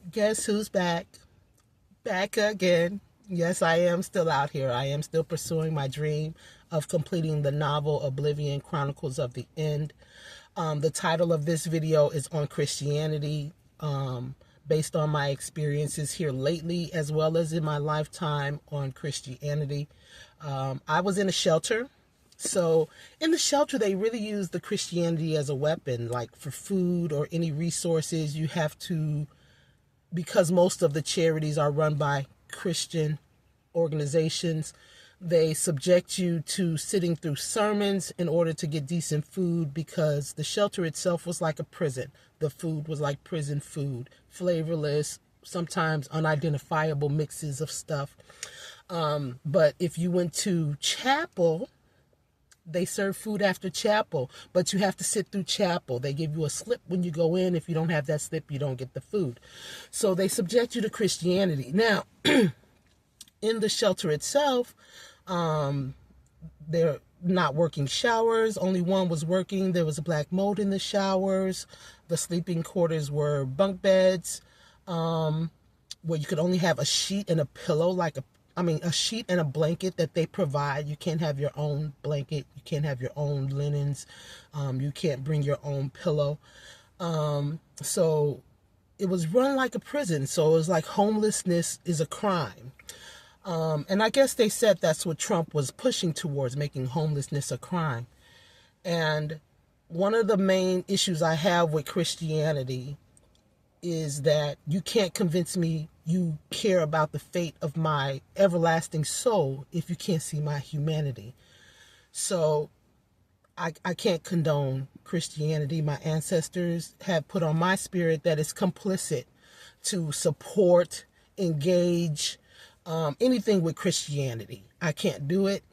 Guess who's back? Back again. Yes, I am still out here. I am still pursuing my dream of completing the novel Oblivion Chronicles of the End. The title of this video is on Christianity, based on my experiences here lately, as well as in my lifetime on Christianity. I was in a shelter. So in the shelter, they really use the Christianity as a weapon, like for food or any resources. You have to, because most of the charities are run by Christian organizations, they subject you to sitting through sermons in order to get decent food, because the shelter itself was like a prison. The food was like prison food, flavorless, sometimes unidentifiable mixes of stuff. But if you went to chapel, they serve food after chapel, but you have to sit through chapel. They give you a slip when you go in. If you don't have that slip, you don't get the food. So they subject you to Christianity. Now, in the shelter itself, they're not working showers. Only one was working. There was a black mold in the showers. The sleeping quarters were bunk beds, where you could only have a sheet and a pillow, a sheet and a blanket that they provide. You can't have your own blanket. You can't have your own linens. You can't bring your own pillow. So it was run like a prison. So it was like homelessness is a crime. And I guess they said that's what Trump was pushing towards, making homelessness a crime. And one of the main issues I have with Christianity is that you can't convince me you care about the fate of my everlasting soul if you can't see my humanity. So I can't condone Christianity. My ancestors have put on my spirit that it's complicit to support, engage, anything with Christianity. I can't do it.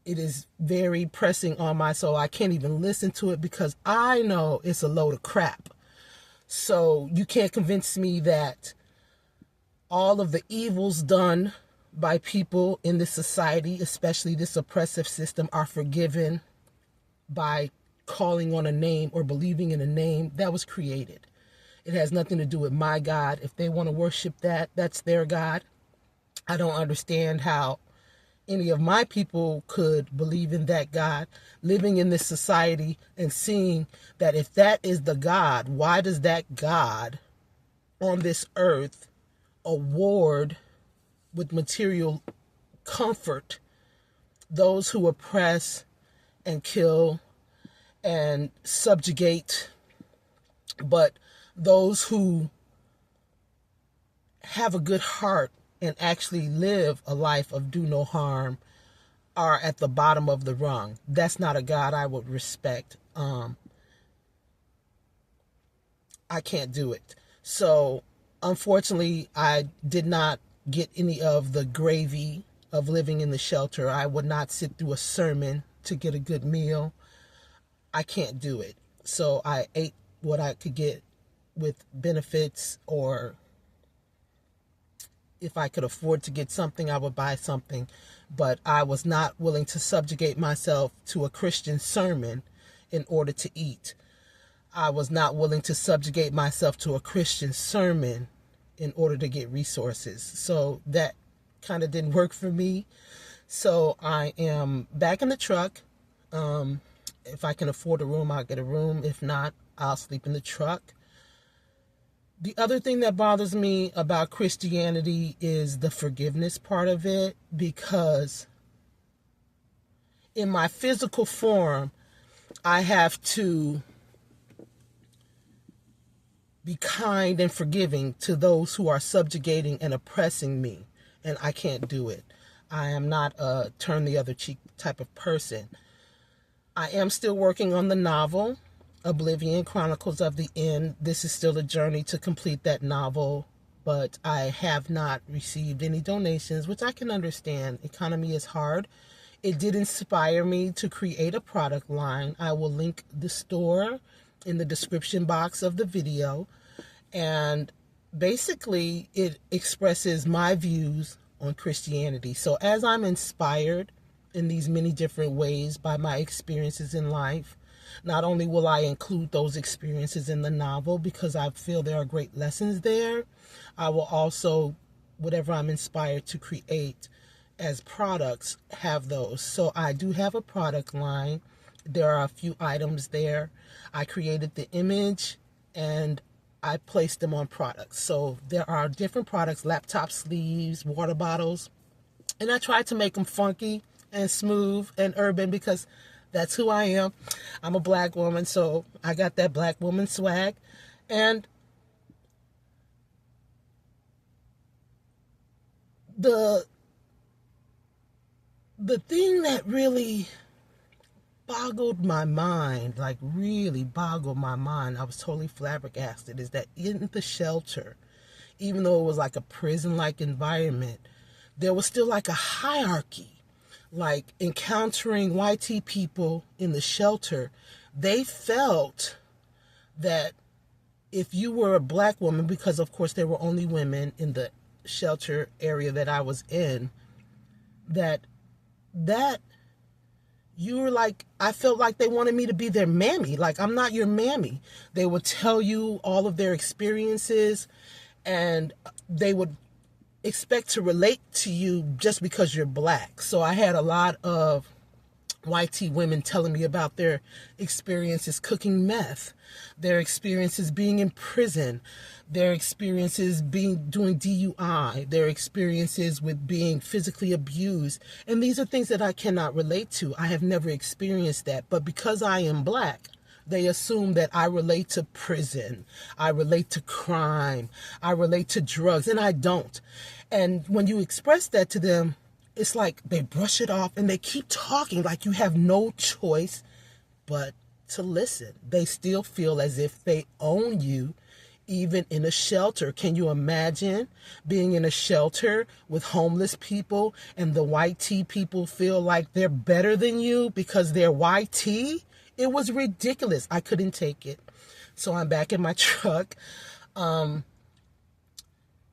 It is very pressing on my soul. I can't even listen to it because I know it's a load of crap. So you can't convince me that all of the evils done by people in this society, especially this oppressive system, are forgiven by calling on a name or believing in a name that was created. It has nothing to do with my God. If they want to worship that, that's their God. I don't understand how any of my people could believe in that God, living in this society and seeing that if that is the God, why does that God on this earth award with material comfort those who oppress and kill and subjugate, but those who have a good heart and actually live a life of do no harm are at the bottom of the rung? That's not a God I would respect. I can't do it. So unfortunately, I did not get any of the gravy of living in the shelter. I would not sit through a sermon to get a good meal. I can't do it. So I ate what I could get with benefits, or if I could afford to get something, I would buy something. But I was not willing to subjugate myself to a Christian sermon in order to eat. I was not willing to subjugate myself to a Christian sermon in order to get resources. So that kind of didn't work for me. So I am back in the truck. If I can afford a room, I'll get a room. If not, I'll sleep in the truck. The other thing that bothers me about Christianity is the forgiveness part of it, because in my physical form, I have to be kind and forgiving to those who are subjugating and oppressing me, and I can't do it. I am not a turn the other cheek type of person. I am still working on the novel, Oblivion Chronicles of the End. This is still a journey to complete that novel, but I have not received any donations, which I can understand. Economy is hard. It did inspire me to create a product line. I will link the store in the description box of the video. And basically, it expresses my views on Christianity. So as I'm inspired in these many different ways by my experiences in life, Not only will I include those experiences in the novel because I feel there are great lessons there, I will also, whatever I'm inspired to create as products, have those. So I do have a product line. There are a few items there. I created the image and I placed them on products. So there are different products, laptop sleeves, water bottles, and I tried to make them funky and smooth and urban because that's who I am. I'm a black woman, so I got that black woman swag. And the thing that really boggled my mind, like really boggled my mind, I was totally flabbergasted, is that in the shelter, even though it was like a prison-like environment, there was still like a hierarchy. Like encountering YT people in the shelter, they felt that if you were a black woman, because of course there were only women in the shelter area that I was in, that you were like, I felt like they wanted me to be their mammy. Like, I'm not your mammy. They would tell you all of their experiences and they would expect to relate to you just because you're black. So I had a lot of YT women telling me about their experiences cooking meth, their experiences being in prison, their experiences doing DUI, their experiences with being physically abused. And these are things that I cannot relate to. I have never experienced that. But because I am black, they assume that I relate to prison, I relate to crime, I relate to drugs, and I don't. And when you express that to them, it's like they brush it off and they keep talking like you have no choice but to listen. They still feel as if they own you, even in a shelter. Can you imagine being in a shelter with homeless people and the YT people feel like they're better than you because they're YT? It was ridiculous. I couldn't take it. So I'm back in my truck. Even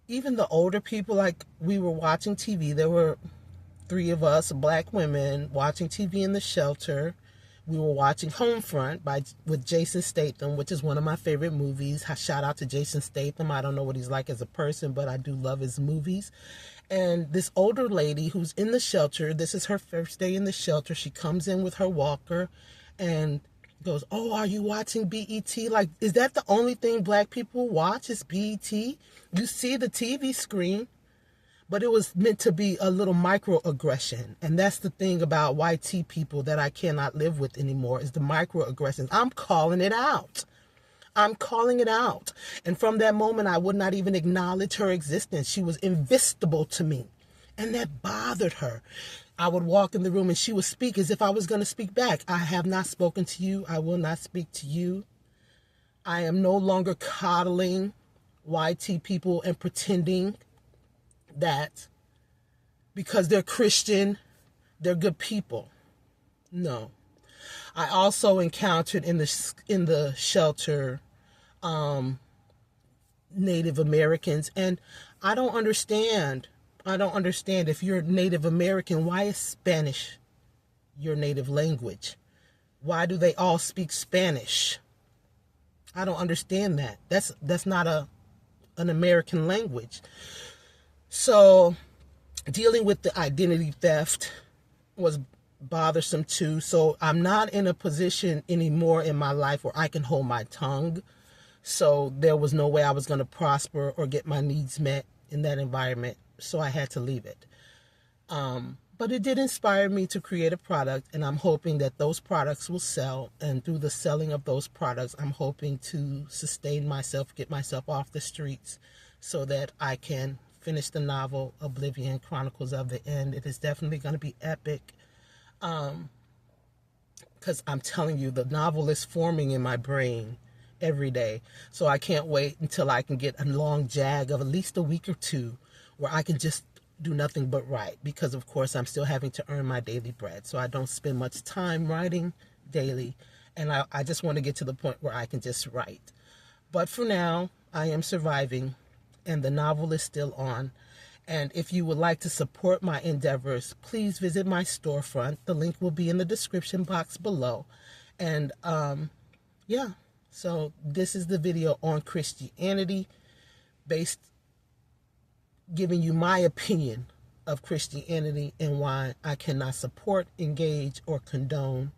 the older people, like we were watching TV. There were 3 of us, black women, watching TV in the shelter. We were watching Homefront with Jason Statham, which is one of my favorite movies. Shout out to Jason Statham. I don't know what he's like as a person, but I do love his movies. And this older lady who's in the shelter, this is her first day in the shelter. She comes in with her walker and goes, "Oh, are you watching BET? Like, is that the only thing black people watch is BET? You see the TV screen." But it was meant to be a little microaggression. And that's the thing about YT people that I cannot live with anymore, is the microaggressions. I'm calling it out. I'm calling it out. And from that moment, I would not even acknowledge her existence. She was invisible to me. And that bothered her. I would walk in the room and she would speak as if I was going to speak back. I have not spoken to you. I will not speak to you. I am no longer coddling YT people and pretending that because they're Christian, they're good people. No. I also encountered in the shelter Native Americans, and I don't understand if you're Native American, why is Spanish your native language? Why do they all speak Spanish? I don't understand that. That's not an American language. So dealing with the identity theft was bothersome too. So I'm not in a position anymore in my life where I can hold my tongue. So there was no way I was going to prosper or get my needs met in that environment. So I had to leave it. But it did inspire me to create a product, and I'm hoping that those products will sell. And through the selling of those products, I'm hoping to sustain myself, get myself off the streets so that I can finish the novel Oblivion, Chronicles of the End. It is definitely going to be epic. Because I'm telling you, the novel is forming in my brain every day. So I can't wait until I can get a long jag of at least a week or 2 where I can just do nothing but write. Because, of course, I'm still having to earn my daily bread. So I don't spend much time writing daily. And I just want to get to the point where I can just write. But for now, I am surviving. And the novel is still on. And if you would like to support my endeavors, please visit my storefront. The link will be in the description box below. And yeah, so this is the video on Christianity, based giving you my opinion of Christianity and why I cannot support, engage, or condone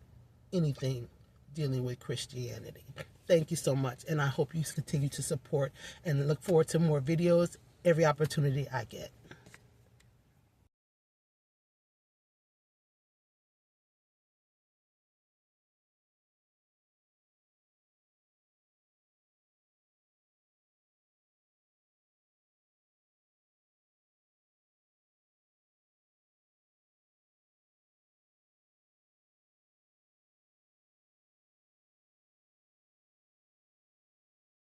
anything dealing with Christianity. Thank you so much, and I hope you continue to support and look forward to more videos every opportunity I get.